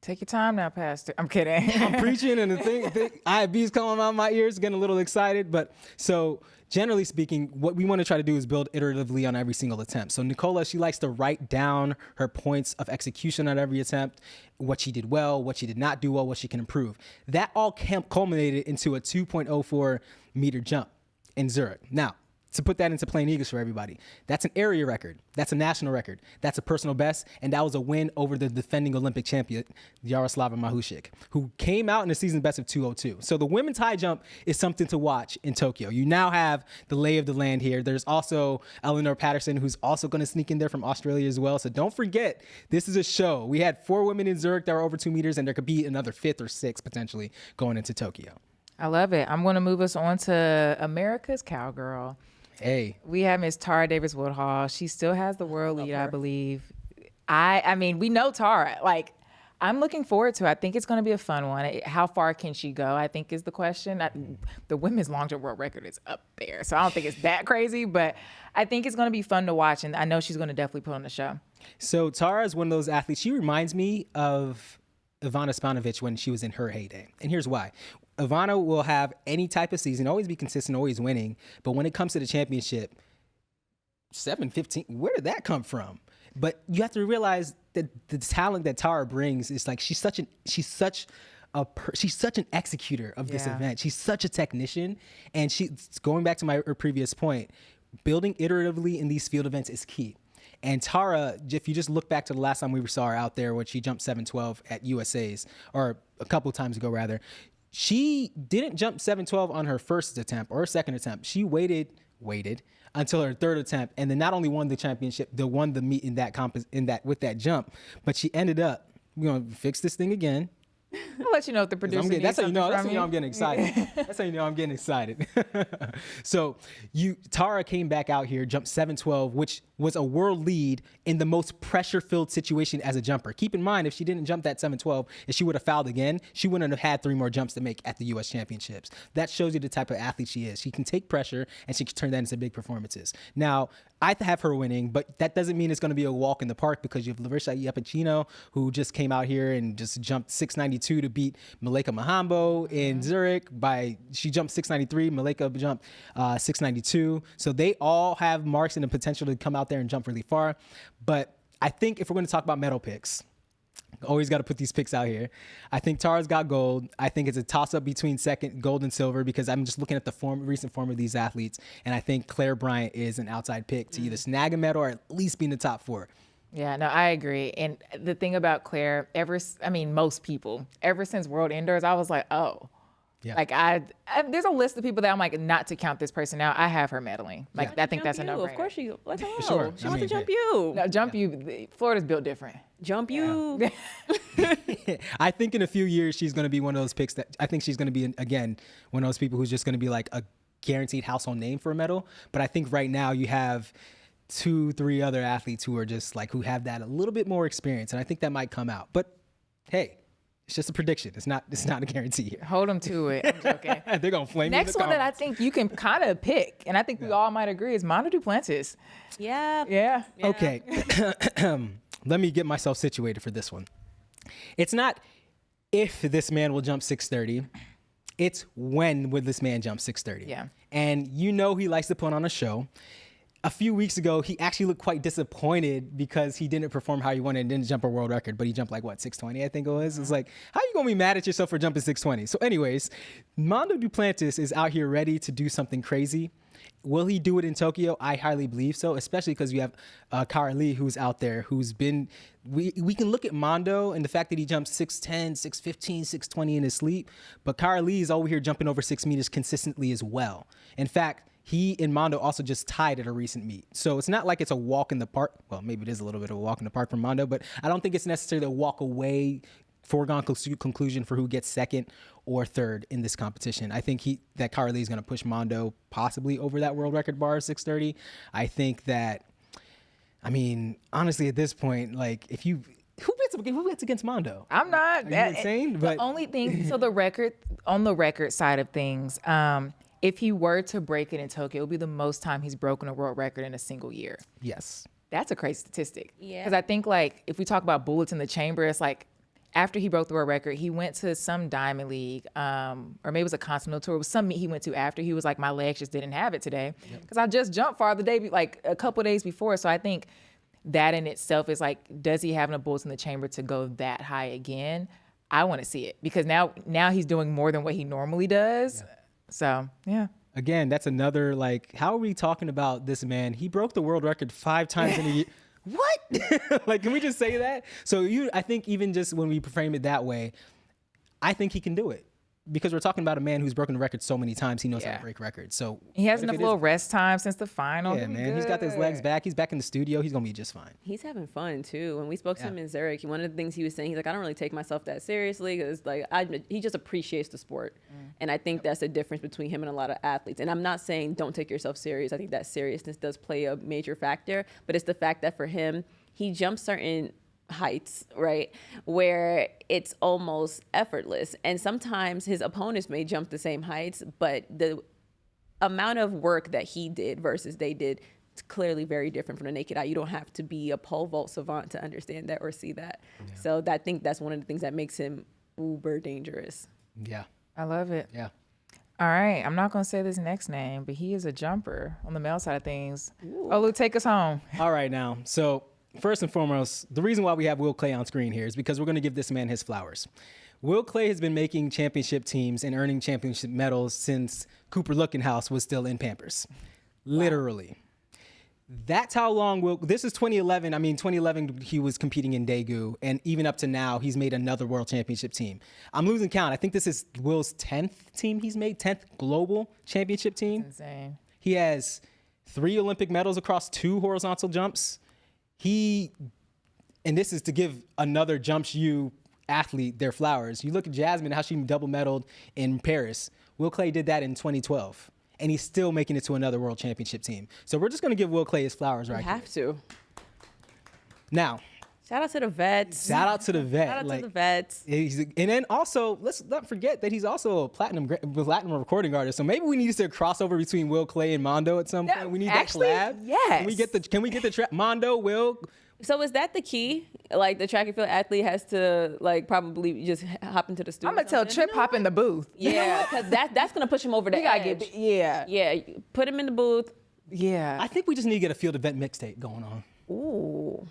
Take your time now, Pastor. I'm kidding. I'm preaching, and the thing IFB's coming out of my ears, getting a little excited. But so generally speaking, what we want to try to do is build iteratively on every single attempt. So Nicola, she likes to write down her points of execution on every attempt, what she did well, what she did not do well, what she can improve. That all culminated into a 2.04 meter jump in Zurich. Now, to put that into plain English for everybody, that's an area record. That's a national record. That's a personal best. And that was a win over the defending Olympic champion, Yaroslava Mahushik, who came out in the season best of 2:02. So the women's high jump is something to watch in Tokyo. You now have the lay of the land here. There's also Eleanor Patterson, who's also going to sneak in there from Australia as well. So don't forget, this is a show. We had 4 women in Zurich that were over 2 meters, and there could be another 5th or 6th potentially going into Tokyo. I love it. I'm going to move us on to America's cowgirl. Hey, we have Miss Tara Davis-Woodhall. She still has the world lead, I believe. I mean, we know Tara. Like, I'm looking forward to it. I think it's going to be a fun one. How far can she go, I think, is the question. The women's long jump world record is up there, so I don't think it's that crazy, but I think it's going to be fun to watch, and I know she's going to definitely put on the show. So Tara is one of those athletes. She reminds me of Ivana Spanovic when she was in her heyday, and here's why. Ivana will have any type of season, always be consistent, always winning. But when it comes to the championship, 7:15, where did that come from? But you have to realize that the talent that Tara brings is like she's such an executor of this event. She's such a technician, and she's going back to my previous point. Building iteratively in these field events is key. And Tara, if you just look back to the last time we saw her out there when she jumped 7:12 at USA's, or a couple of times ago rather, she didn't jump 7:12 on her first attempt or her second attempt. She waited until her third attempt, and then not only won the championship, won the meet with that jump, but she ended up, fix this thing again. I'll let you know if the producer needs that's how something that's from how you know I'm getting excited. That's how you know I'm getting excited. So Tara came back out here, jumped 7:12, which was a world lead in the most pressure-filled situation as a jumper. Keep in mind, if she didn't jump that 7:12, if she would have fouled again, she wouldn't have had 3 more jumps to make at the U.S. Championships. That shows you the type of athlete she is. She can take pressure, and she can turn that into big performances. Now, I have her winning, but that doesn't mean it's going to be a walk in the park, because you have Larissa Iapicino, who just came out here and just jumped 692 to beat Malika Mahambo in Zurich. She jumped 693, Malika jumped 692. So they all have marks and the potential to come out there and jump really far. But I think if we're going to talk about medal picks, always got to put these picks out here. I think Tara's got gold. I think it's a toss-up between gold and silver, because I'm just looking at the recent form of these athletes, and I think Claire Bryant is an outside pick to either snag a medal or at least be in the top 4. Yeah, no, I agree. And the thing about Claire, most people, ever since World Indoors, I was like, oh. Yeah. Like there's a list of people that I'm like, not to count this person out, I have her medaling. Like, I think that's a no-brainer. Of course she, let's know. Sure. She wants to jump you. No, jump you. Florida's built different. Jump you. I think in a few years, she's going to be one of those picks that I think she's going to be, again, one of those people who's just going to be like a guaranteed household name for a medal. But I think right now you have 2-3 other athletes who are just like, who have that a little bit more experience. And I think that might come out. But hey, it's just a prediction. It's not a guarantee here. Hold them to it. I'm joking. They're going to flame me in the Next one that I think you can kind of pick, and I think we all might agree, is Mondo Duplantis. Yeah. Yeah. Okay. let me get myself situated for this one. It's not if this man will jump 630. It's when would this man jump 630. Yeah. And he likes to put on a show. A few weeks ago, he actually looked quite disappointed because he didn't perform how he wanted and didn't jump a world record, but he jumped like, 620, I think it was. It's like, how are you going to be mad at yourself for jumping 620? So anyways, Mondo Duplantis is out here ready to do something crazy. Will he do it in Tokyo? I highly believe so, especially because you have Kara Lee, who's out there, who's been, we can look at Mondo and the fact that he jumps 6'10", 6'15", 6'20 in his sleep, but Kara Lee is over here jumping over 6 meters consistently as well. In fact, he and Mondo also just tied at a recent meet. So it's not like it's a walk in the park. Well, maybe it is a little bit of a walk in the park for Mondo, but I don't think it's necessarily a walk away foregone conclusion for who gets second or third in this competition. I think that Kara Lee is going to push Mondo possibly over that world record bar of 630. I think that, honestly, at this point, like who bets against Mondo? I'm not. Are you insane? The only thing, so on the record side of things, if he were to break it in Tokyo, it would be the most time he's broken a world record in a single year. Yes. That's a crazy statistic. Yeah. Because I think, like, if we talk about bullets in the chamber, it's like after he broke the world record, he went to some Diamond League, or maybe it was a Continental Tour. It was some meet he went to after. He was like, my legs just didn't have it today. Because I just jumped far the day, like a couple days before. So I think that in itself is like, does he have enough bullets in the chamber to go that high again? I want to see it. Because now he's doing more than what he normally does. Yeah. So, yeah. Again, that's another, like, how are we talking about this man? He broke the world record 5 times in a year. What? Like, can we just say that? So I think even just when we frame it that way, I think he can do it. Because we're talking about a man who's broken the record so many times, he knows how to break records. So he has enough little rest time since the final. Yeah, man. He's got his legs back. He's back in the studio. He's going to be just fine. He's having fun, too. When we spoke to him in Zurich, one of the things he was saying, he's like, I don't really take myself that seriously because, like, he just appreciates the sport. And I think that's the difference between him and a lot of athletes. And I'm not saying don't take yourself serious. I think that seriousness does play a major factor. But it's the fact that for him, he jumps certain heights, right, where it's almost effortless. And sometimes his opponents may jump the same heights, but the amount of work that he did versus they did, it's clearly very different from the naked eye. You don't have to be a pole vault savant to understand that or see that. Yeah. So I think that's one of the things that makes him uber dangerous. Yeah. I love it. Yeah. All right. I'm not going to say this next name, but he is a jumper on the male side of things. Olu, take us home. All right, now. So first and foremost, the reason why we have Will Clay on screen here is because we're going to give this man his flowers. Will Clay has been making championship teams and earning championship medals since Cooper Lookenhouse was still in Pampers. Literally. That's how long this is 2011. 2011, he was competing in Daegu, and even up to now, he's made another world championship team. I'm losing count. I think this is Will's 10th team he's made, 10th global championship team. That's insane. He has 3 Olympic medals across 2 horizontal jumps. And this is to give another jump shoe athlete their flowers. You look at Jasmine, how she double medaled in Paris. Will Clay did that in 2012, and he's still making it to another world championship team. So we're just going to give Will Clay his flowers right here. You have to. Now, shout out to the vets. Shout out to the vet. Shout out to the vets. And then also, let's not forget that he's also a platinum recording artist. So maybe we need to crossover between Will Clay and Mondo at some point. We need actually, that collab. Yes. Can we get the track? Mondo, Will. So is that the key? Like the track and field athlete has to probably just hop into the studio. I'm gonna tell Trip hop in the booth. Yeah, because that's gonna push him over the edge. Yeah. Put him in the booth. Yeah. I think we just need to get a field event mixtape going on. Ooh.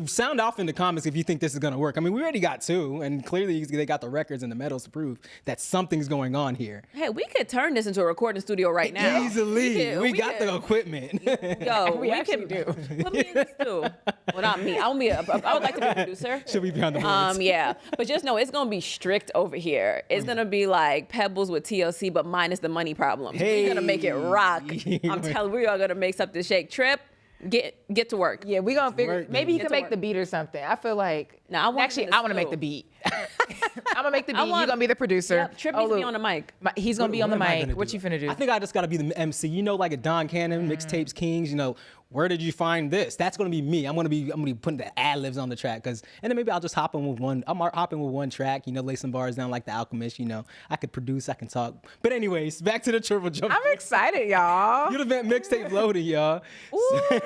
Sound off in the comments if you think this is going to work. We already got 2, and clearly they got the records and the medals to prove that something's going on here. Hey, we could turn this into a recording studio right now. Easily. We got the equipment. Yo, we can do. Put me in this too. Well, not me. I would like to be a producer. Should we be on the boards? Yeah. But just know it's going to be strict over here. It's going to be like Pebbles with TLC, but minus the money problem. Hey. We're going to make it rock. I'm telling you, we are going to make something shake. Trip. Get to work. Yeah, we're gonna figure. Maybe he can make the beat or something. I feel like Now, I want Actually, I want to make the beat. I'm gonna make the beat. You're gonna be the producer. Yep, Trip needs to be on the mic. He's gonna be on the mic. What you finna do? I think I just gotta be the MC. You know, like a Don Cannon, Mixtapes Kings. You know, where did you find this? That's gonna be me. I'm gonna be putting the ad libs on the track, and then maybe I'll just hop in with one. I'm hopping with one track. You know, lay some bars down like the Alchemist. You know, I could produce, I can talk. But anyways, back to the triple jump. I'm excited, y'all. You'd have been mixtape loaded, y'all. Ooh, wait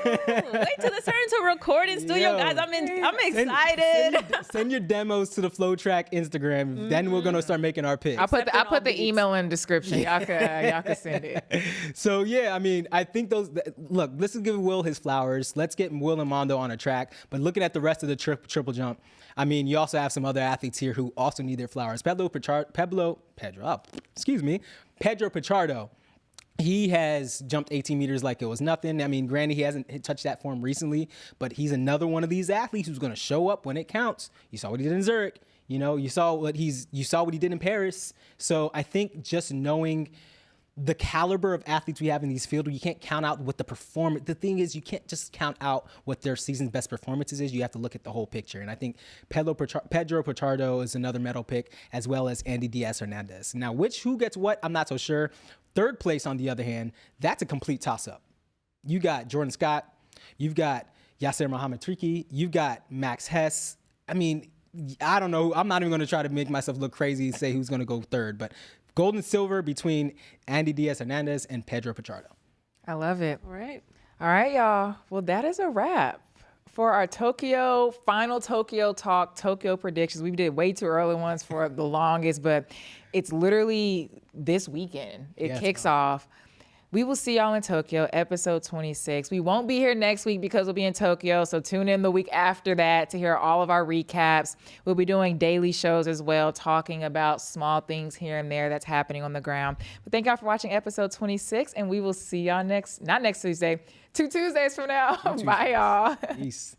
till it's turned to recording studio, guys. I'm excited. Send your demos to the FloTrack Instagram. Then we're gonna start making our picks. I'll put the email in the description. Y'all can send it. So yeah, I mean, I think look, let's give Will his flowers. Let's get Will and Mondo on a track. But looking at the rest of the triple jump, I mean, you also have some other athletes here who also need their flowers. Pedro Pichardo. He has jumped 18 meters like it was nothing. I mean, granted, he hasn't touched that form recently, but he's another one of these athletes who's going to show up when it counts. You saw what he did in Zurich. You know, you saw what he did in Paris. So I think just knowing the caliber of athletes we have in these fields, you can't count out what the performance. The thing is, you can't just count out what their season's best performances is. You have to look at the whole picture. And I think Pedro Pichardo is another medal pick, as well as Andy Diaz-Hernandez. Now, who gets what, I'm not so sure. Third place, on the other hand, that's a complete toss-up. You got Jordan Scott. You've got Yasser Mohamed Triki. You've got Max Hess. I mean, I don't know. I'm not even going to try to make myself look crazy and say who's going to go third. But gold and silver between Andy Diaz-Hernandez and Pedro Pichardo. I love it. All right, y'all. Well, that is a wrap for our final Tokyo talk, Tokyo predictions. We did way too early ones for the longest, but it's literally this weekend. It kicks off. We will see y'all in Tokyo, episode 26. We won't be here next week because we'll be in Tokyo, so tune in the week after that to hear all of our recaps. We'll be doing daily shows as well, talking about small things here and there that's happening on the ground. But thank y'all for watching episode 26, and we will see y'all not next Tuesday, 2 Tuesdays from now. Bye, y'all. Peace.